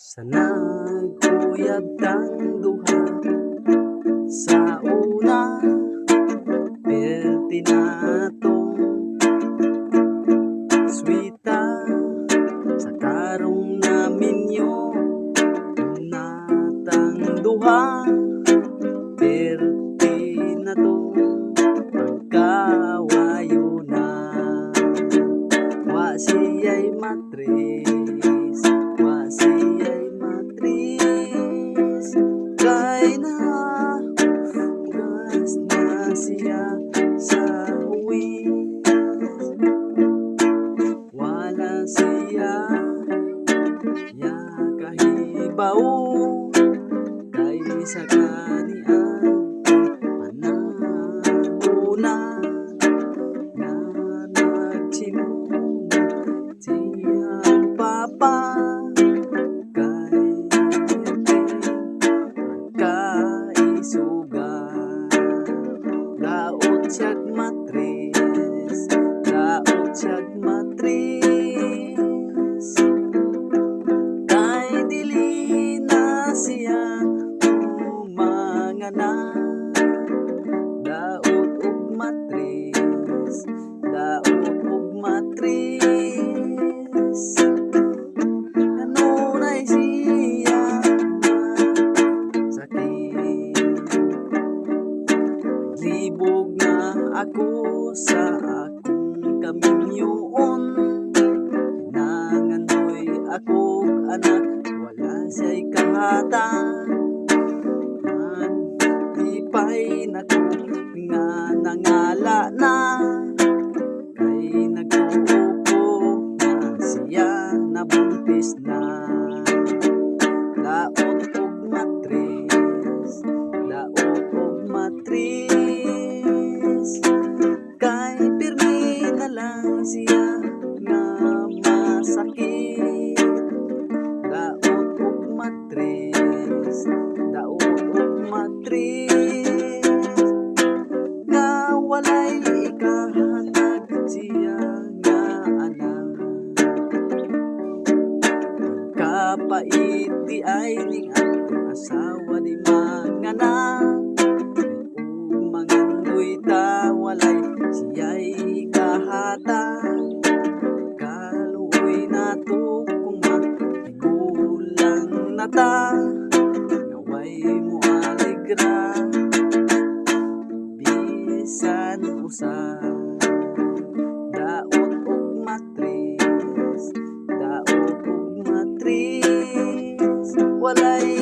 Sa nagkuyab tang duha sa una, perti na tong swita sa karong naminyo natang duha, perti na tong pagkawayo na. Wa siya'y matris, wa siya'y matris, kay nahugas na siya sa huwis. Wala siya ya kahibaw, kay sa kaniang panahona na nagsimong siyang papa, kay kaisugan. Laot siyag matris, laot siyag matris, kay dili na siya umanganak. Daot ug matris, daot ug matris, kanunay siya sakit. Libog na ako sa akong kaminyoon, nangandoy akong anak, wala siya'y kahatag. Pay nako nga nangala na, kay nagtuo ko na siya nabuntis na. Laot og matris, laot og matris, kay pirmi na lang siya nga masakit. Laot og matris, laot og matris, nga walay ikahatag siya nga anak. Kapait di ay ning atong asawa di manganak, ug mangandoy ta walay siya'y ikahatag. Kaluoy nato kung matigulang na ta, naway mo alegra bisan usa. Daot og matris, daot og matris, walay